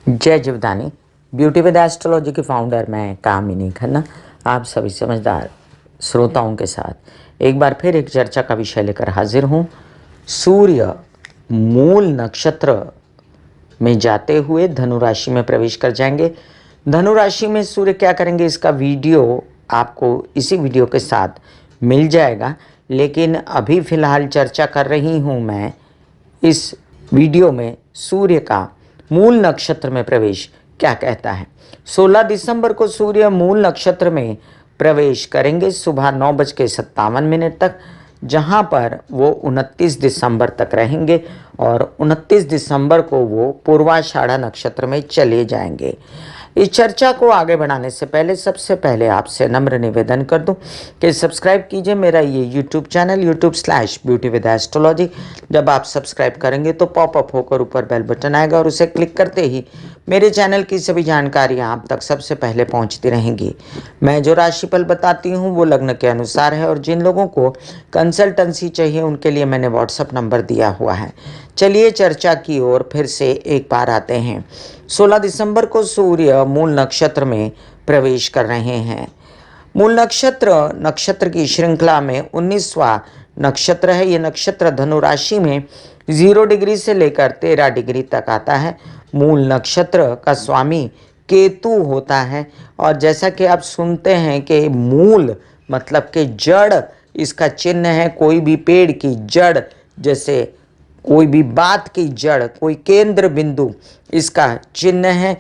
जय Jivdani. Beauty with astrology के founder मैं कामिनी खन्ना आप सभी समझदार श्रोताओं के साथ एक बार फिर एक चर्चा का विषय लेकर हाजिर हूँ। सूर्य मूल नक्षत्र में जाते हुए धनु राशि में प्रवेश कर जाएंगे। धनु राशि में सूर्य क्या करेंगे, इसका वीडियो आपको इसी वीडियो के साथ मिल जाएगा, लेकिन अभी फ़िलहाल चर्चा कर रही हूँ मैं इस वीडियो में सूर्य का मूल नक्षत्र में प्रवेश क्या कहता है। 16 दिसंबर को सूर्य मूल नक्षत्र में प्रवेश करेंगे सुबह 9:57 तक, जहां पर वो 29 दिसंबर तक रहेंगे और 29 दिसंबर को वो पूर्वाषाढ़ा नक्षत्र में चले जाएंगे। इस चर्चा को आगे बढ़ाने से पहले सबसे पहले आपसे नम्र निवेदन कर दूं कि सब्सक्राइब कीजिए मेरा ये YouTube चैनल YouTube/ब्यूटी विद एस्ट्रोलॉजी। जब आप सब्सक्राइब करेंगे तो पॉपअप होकर ऊपर बेल बटन आएगा और उसे क्लिक करते ही मेरे चैनल की सभी जानकारियां आप तक सबसे पहले पहुंचती रहेंगी। मैं जो राशिफल बताती हूं वो लग्न के अनुसार है और जिन लोगों को कंसल्टेंसी चाहिए उनके लिए मैंने व्हाट्सअप नंबर दिया हुआ है। चलिए चर्चा की ओर फिर से एक बार आते हैं। 16 दिसंबर को सूर्य मूल नक्षत्र में प्रवेश कर रहे हैं। मूल नक्षत्र की श्रृंखला में 19वां नक्षत्र है। ये नक्षत्र धनु राशि में 0 डिग्री से लेकर 13 डिग्री तक आता है। मूल नक्षत्र का स्वामी केतु होता है और जैसा कि आप सुनते हैं कि मूल मतलब कि जड़ इसका चिन्ह है। कोई भी पेड़ की जड़, जैसे कोई भी बात की जड़, कोई केंद्र बिंदु इसका चिन्ह है।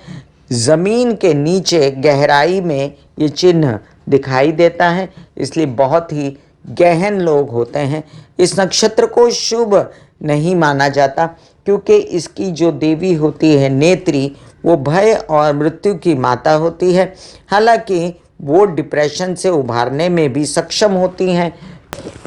जमीन के नीचे गहराई में ये चिन्ह दिखाई देता है, इसलिए बहुत ही गहन लोग होते हैं। इस नक्षत्र को शुभ नहीं माना जाता क्योंकि इसकी जो देवी होती है नेत्री, वो भय और मृत्यु की माता होती है। हालांकि वो डिप्रेशन से उभारने में भी सक्षम होती हैं।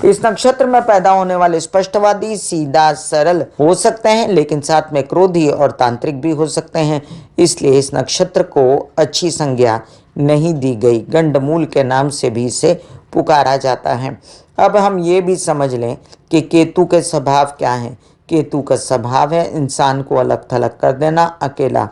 इस नक्षत्र में पैदा होने वाले स्पष्टवादी सीधा सरल हो सकते हैं, लेकिन साथ में क्रोधी और तांत्रिक भी हो सकते हैं। इसलिए इस नक्षत्र को अच्छी संज्ञा नहीं दी गई। गंडमूल के नाम से भी इसे पुकारा जाता है। अब हम ये भी समझ लें कि केतु के स्वभाव क्या है। केतु का स्वभाव है इंसान को अलग थलग कर देना, अकेला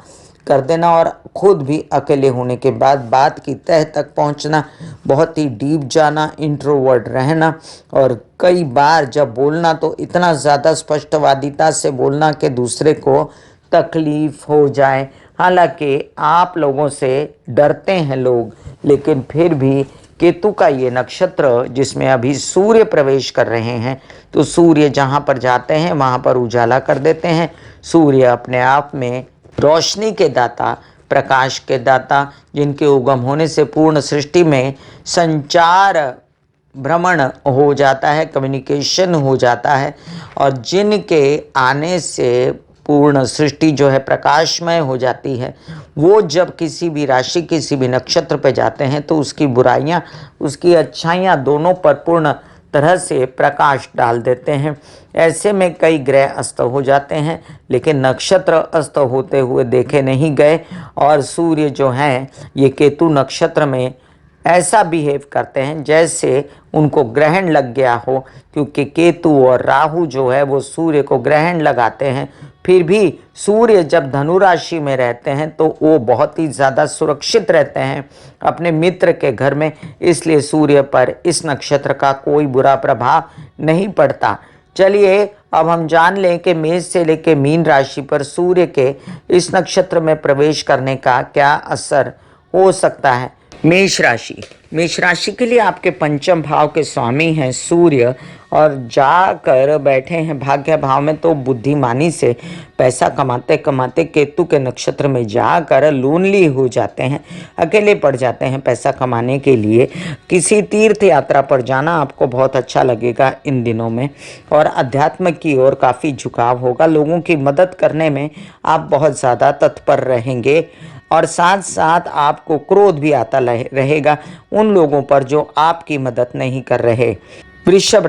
कर देना और खुद भी अकेले होने के बाद बात की तह तक पहुंचना, बहुत ही डीप जाना, इंट्रोवर्ट रहना और कई बार जब बोलना तो इतना ज़्यादा स्पष्टवादिता से बोलना कि दूसरे को तकलीफ हो जाए। हालांकि आप लोगों से डरते हैं लोग, लेकिन फिर भी केतु का ये नक्षत्र जिसमें अभी सूर्य प्रवेश कर रहे हैं, तो सूर्य जहाँ पर जाते हैं वहाँ पर उजाला कर देते हैं। सूर्य अपने आप में रोशनी के दाता, प्रकाश के दाता, जिनके उगम होने से पूर्ण सृष्टि में संचार भ्रमण हो जाता है, कम्युनिकेशन हो जाता है और जिनके आने से पूर्ण सृष्टि जो है प्रकाशमय हो जाती है, वो जब किसी भी राशि, किसी भी नक्षत्र पर जाते हैं तो उसकी बुराइयां, उसकी अच्छाइयां दोनों पर पूर्ण तरह से प्रकाश डाल देते हैं। ऐसे में कई ग्रह अस्त हो जाते हैं, लेकिन नक्षत्र अस्त होते हुए देखे नहीं गए और सूर्य जो हैं ये केतु नक्षत्र में ऐसा बिहेव करते हैं जैसे उनको ग्रहण लग गया हो, क्योंकि केतु और राहु जो है वो सूर्य को ग्रहण लगाते हैं। फिर भी सूर्य जब धनु राशि में रहते हैं तो वो बहुत ही ज़्यादा सुरक्षित रहते हैं अपने मित्र के घर में, इसलिए सूर्य पर इस नक्षत्र का कोई बुरा प्रभाव नहीं पड़ता। चलिए अब हम जान लें कि मेष से लेकर मीन राशि पर सूर्य के इस नक्षत्र में प्रवेश करने का क्या असर हो सकता है। मेष राशि के लिए आपके पंचम भाव के स्वामी हैं सूर्य और जाकर बैठे हैं भाग्य भाव में, तो बुद्धिमानी से पैसा कमाते कमाते केतु के नक्षत्र में जाकर लोनली हो जाते हैं, अकेले पड़ जाते हैं। पैसा कमाने के लिए किसी तीर्थ यात्रा पर जाना आपको बहुत अच्छा लगेगा इन दिनों में और अध्यात्म की ओर काफ़ी झुकाव होगा। लोगों की मदद करने में आप बहुत ज़्यादा तत्पर रहेंगे और साथ साथ आपको क्रोध भी आता रहेगा उन लोगों पर जो आपकी मदद नहीं कर रहे। वृषभ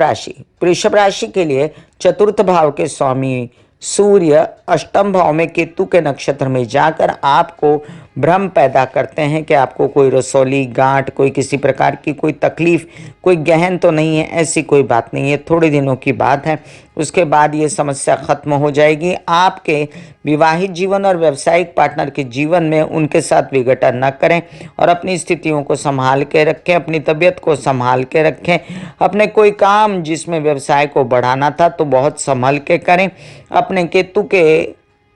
राशि के लिए चतुर्थ भाव के स्वामी सूर्य अष्टम भाव में केतु के नक्षत्र में जाकर आपको भ्रम पैदा करते हैं कि आपको कोई रसौली गांठ, कोई किसी प्रकार की कोई तकलीफ, कोई गहन तो नहीं है। ऐसी कोई बात नहीं है, थोड़े दिनों की बात है, उसके बाद ये समस्या खत्म हो जाएगी। आपके विवाहित जीवन और व्यावसायिक पार्टनर के जीवन में उनके साथ विघटन न करें और अपनी स्थितियों को संभाल के रखें, अपनी तबीयत को संभाल के रखें। अपने कोई काम जिसमें व्यवसाय को बढ़ाना था तो बहुत संभल के करें। अपने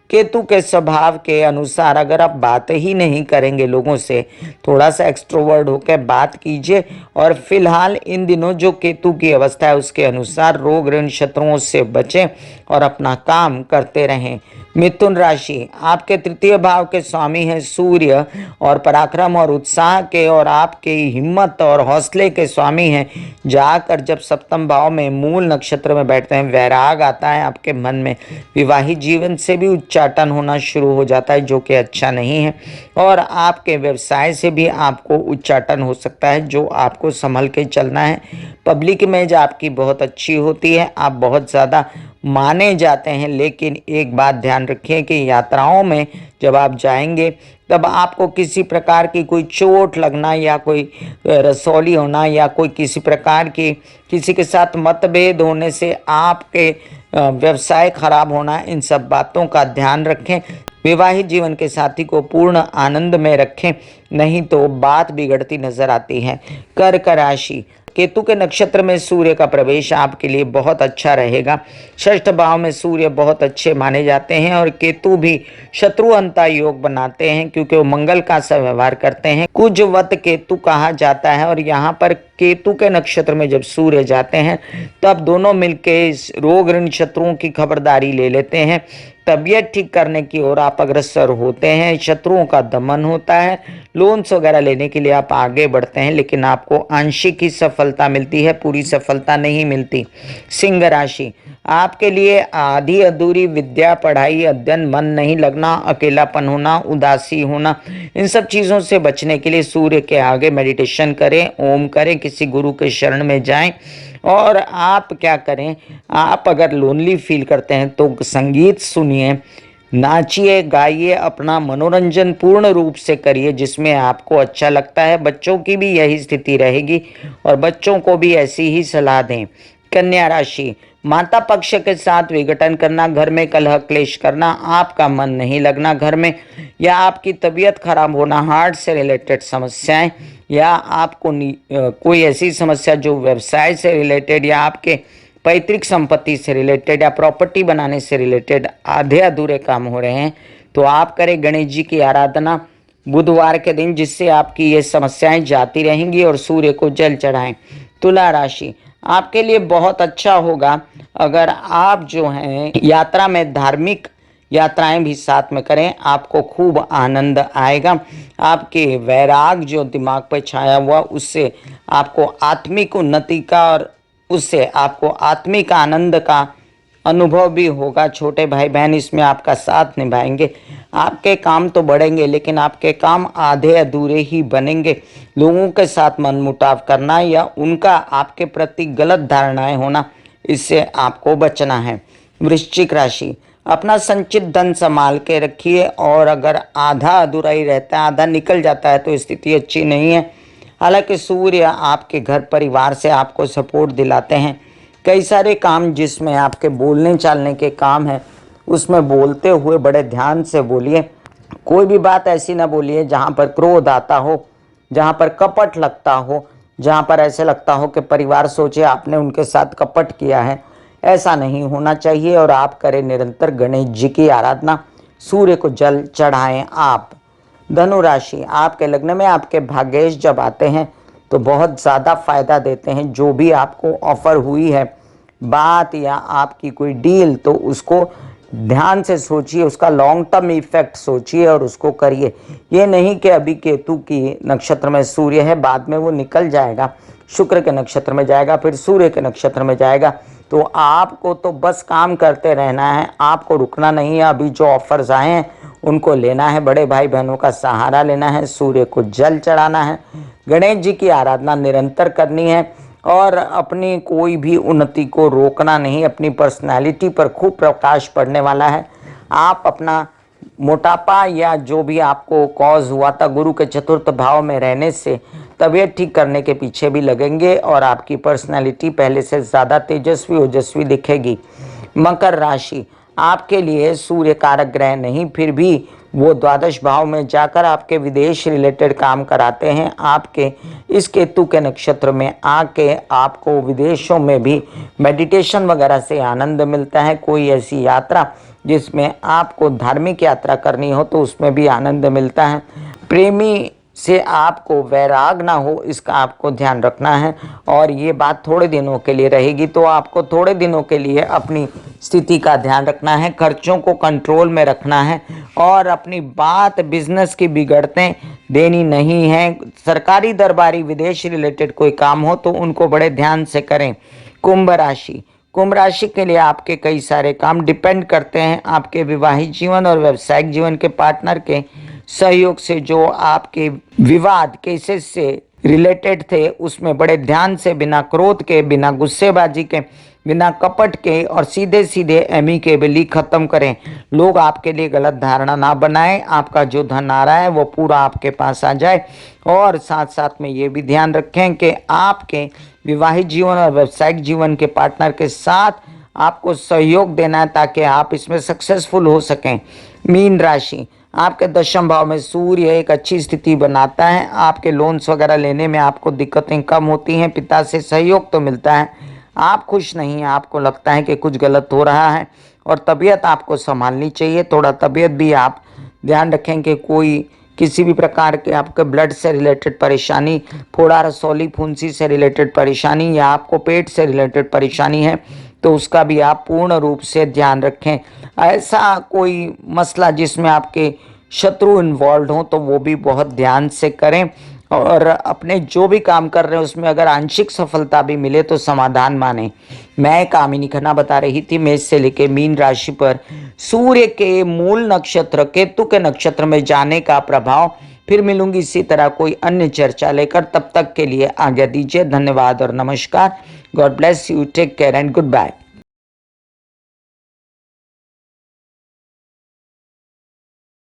केतु के स्वभाव के अनुसार अगर आप बात ही नहीं करेंगे लोगों से, थोड़ा सा एक्सट्रोवर्ट होकर बात कीजिए। और फिलहाल इन दिनों जो केतु की अवस्था है उसके अनुसार रोग ऋण शत्रुओं से बचें और अपना काम करते रहें। मिथुन राशि, आपके तृतीय भाव के स्वामी हैं सूर्य और पराक्रम और उत्साह के और आपके हिम्मत और हौसले के स्वामी हैं। जाकर जब सप्तम भाव में मूल नक्षत्र में बैठते हैं, वैराग आता है आपके मन में। विवाहित जीवन से भी उच्चाटन होना शुरू हो जाता है जो कि अच्छा नहीं है, और आपके व्यवसाय से भी आपको उच्चाटन हो सकता है जो आपको संभल के चलना है। पब्लिक इमेज आपकी बहुत अच्छी होती है, आप बहुत ज़्यादा माने जाते हैं, लेकिन एक बात ध्यान रखिए कि यात्राओं में जब आप जाएंगे तब आपको किसी प्रकार की कोई चोट लगना या कोई रसौली होना या कोई किसी प्रकार की किसी के साथ मतभेद होने से आपके व्यवसाय खराब होना, इन सब बातों का ध्यान रखें। विवाहित जीवन के साथी को पूर्ण आनंद में रखें, नहीं तो बात बिगड़ती नजर आती है। कर्क राशि, केतु के नक्षत्र में सूर्य का प्रवेश आपके लिए बहुत अच्छा रहेगा। षष्ठ भाव में सूर्य बहुत अच्छे माने जाते हैं और केतु भी शत्रुअंता योग बनाते हैं क्योंकि वो मंगल का सा व्यवहार करते हैं। कुजवत केतु कहा जाता है और यहाँ पर केतु के नक्षत्र में जब सूर्य जाते हैं तब दोनों मिलके इस रोग ऋण शत्रुओं की खबरदारी ले लेते हैं। तबीयत ठीक करने की ओर आप अग्रसर होते हैं, शत्रुओं का दमन होता है। लोन्स वगैरह लेने के लिए आप आगे बढ़ते हैं, लेकिन आपको आंशिक ही सफलता मिलती है, पूरी सफलता नहीं मिलती। सिंह राशि, आपके लिए आधी अधूरी विद्या, पढ़ाई, अध्ययन, मन नहीं लगना, अकेलापन होना, उदासी होना, इन सब चीज़ों से बचने के लिए सूर्य के आगे मेडिटेशन करें, ओम करें, किसी गुरु के शरण में जाएं। और आप क्या करें, आप अगर लोनली फील करते हैं तो संगीत सुनिए, नाचिए, गाइए, अपना मनोरंजन पूर्ण रूप से करिए जिसमें आपको अच्छा लगता है। बच्चों की भी यही स्थिति रहेगी और बच्चों को भी ऐसी ही सलाह दें। कन्या राशि, माता पक्ष के साथ विघटन करना, घर में कलह क्लेश करना, आपका मन नहीं लगना घर में, या आपकी तबीयत खराब होना, हार्ट से रिलेटेड समस्याएं, या आपको कोई ऐसी समस्या जो व्यवसाय से रिलेटेड या आपके पैतृक संपत्ति से रिलेटेड या प्रॉपर्टी बनाने से रिलेटेड आधे अधूरे काम हो रहे हैं, तो आप करें गणेश जी की आराधना बुधवार के दिन, जिससे आपकी ये समस्याएं जाती रहेंगी, और सूर्य को जल चढ़ाएं। तुला राशि, आपके लिए बहुत अच्छा होगा अगर आप जो हैं यात्रा में धार्मिक यात्राएं भी साथ में करें, आपको खूब आनंद आएगा। आपके वैराग जो दिमाग पर छाया हुआ उससे आपको आत्मिक उन्नति का और उससे आपको आत्मिक आनंद का अनुभव भी होगा। छोटे भाई बहन इसमें आपका साथ निभाएंगे। आपके काम तो बढ़ेंगे लेकिन आपके काम आधे अधूरे ही बनेंगे। लोगों के साथ मनमुटाव करना या उनका आपके प्रति गलत धारणाएं होना, इससे आपको बचना है। वृश्चिक राशि, अपना संचित धन संभाल के रखिए, और अगर आधा अधूरा ही रहता है, आधा निकल जाता है तो स्थिति अच्छी नहीं है। हालांकि सूर्य आपके घर परिवार से आपको सपोर्ट दिलाते हैं। कई सारे काम जिसमें आपके बोलने चालने के काम हैं उसमें बोलते हुए बड़े ध्यान से बोलिए। कोई भी बात ऐसी ना बोलिए जहाँ पर क्रोध आता हो, जहाँ पर कपट लगता हो, जहाँ पर ऐसे लगता हो कि परिवार सोचे आपने उनके साथ कपट किया है। ऐसा नहीं होना चाहिए। और आप करें निरंतर गणेश जी की आराधना, सूर्य को जल चढ़ाएं आप। धनु राशि, आपके लग्न में आपके भाग्येश जब आते हैं तो बहुत ज़्यादा फायदा देते हैं। जो भी आपको ऑफर हुई है बात या आपकी कोई डील, तो उसको ध्यान से सोचिए, उसका लॉन्ग टर्म इफेक्ट सोचिए और उसको करिए। ये नहीं कि अभी केतु की नक्षत्र में सूर्य है, बाद में वो निकल जाएगा, शुक्र के नक्षत्र में जाएगा, फिर सूर्य के नक्षत्र में जाएगा। तो आपको तो बस काम करते रहना है, आपको रुकना नहीं है। अभी जो ऑफर्स आए हैं उनको लेना है, बड़े भाई बहनों का सहारा लेना है, सूर्य को जल चढ़ाना है, गणेश जी की आराधना निरंतर करनी है, और अपनी कोई भी उन्नति को रोकना नहीं। अपनी पर्सनालिटी पर खूब प्रकाश पड़ने वाला है। आप अपना मोटापा या जो भी आपको कॉज हुआ था गुरु के चतुर्थ भाव में रहने से, तबीयत ठीक करने के पीछे भी लगेंगे और आपकी पर्सनैलिटी पहले से ज़्यादा तेजस्वी ओजस्वी दिखेगी। मकर राशि, आपके लिए सूर्य कारक ग्रह नहीं, फिर भी वो द्वादश भाव में जाकर आपके विदेश रिलेटेड काम कराते हैं। आपके इस केतु के नक्षत्र में आके आपको विदेशों में भी मेडिटेशन वगैरह से आनंद मिलता है। कोई ऐसी यात्रा जिसमें आपको धार्मिक यात्रा करनी हो तो उसमें भी आनंद मिलता है। प्रेमी से आपको वैराग ना हो, इसका आपको ध्यान रखना है। और ये बात थोड़े दिनों के लिए रहेगी, तो आपको थोड़े दिनों के लिए अपनी स्थिति का ध्यान रखना है, खर्चों को कंट्रोल में रखना है और अपनी बात बिजनेस की बिगड़ते देनी नहीं है। सरकारी दरबारी विदेश रिलेटेड कोई काम हो तो उनको बड़े ध्यान से करें। कुंभ राशि, कुंभ राशि के लिए आपके कई सारे काम डिपेंड करते हैं आपके विवाहित जीवन और व्यावसायिक जीवन के पार्टनर के सहयोग से। जो आपके विवाद केसेस से रिलेटेड थे उसमें बड़े ध्यान से, बिना क्रोध के, बिना गुस्सेबाजी के, बिना कपट के और सीधे सीधे एमिकेबली खत्म करें। लोग आपके लिए गलत धारणा ना बनाएं, आपका जो धन आ रहा है वो पूरा आपके पास आ जाए। और साथ साथ में ये भी ध्यान रखें कि आपके विवाहित जीवन और व्यावसायिक जीवन के पार्टनर के साथ आपको सहयोग देना है ताकि आप इसमें सक्सेसफुल हो सकें। मीन राशि, आपके दशम भाव में सूर्य एक अच्छी स्थिति बनाता है। आपके लोन्स वगैरह लेने में आपको दिक्कतें कम होती हैं, पिता से सहयोग तो मिलता है। आप खुश नहीं हैं, आपको लगता है कि कुछ गलत हो रहा है और तबीयत आपको संभालनी चाहिए। थोड़ा तबीयत भी आप ध्यान रखें कि कोई किसी भी प्रकार के आपके ब्लड से रिलेटेड परेशानी, फोड़ा रसौली फुंसी से रिलेटेड परेशानी या आपको पेट से रिलेटेड परेशानी है तो उसका भी आप पूर्ण रूप से ध्यान रखें। ऐसा कोई मसला जिसमें आपके शत्रु इन्वॉल्व हों तो वो भी बहुत ध्यान से करें। और अपने जो भी काम कर रहे हैं उसमें अगर आंशिक सफलता भी मिले तो समाधान माने। मैं कामिनी खन्ना बता रही थी मेष से लेके मीन राशि पर सूर्य के मूल नक्षत्र केतु के नक्षत्र में जाने का प्रभाव। फिर मिलूंगी इसी तरह कोई अन्य चर्चा लेकर, तब तक के लिए आज्ञा दीजिए। धन्यवाद और नमस्कार। God bless you, take care and good bye.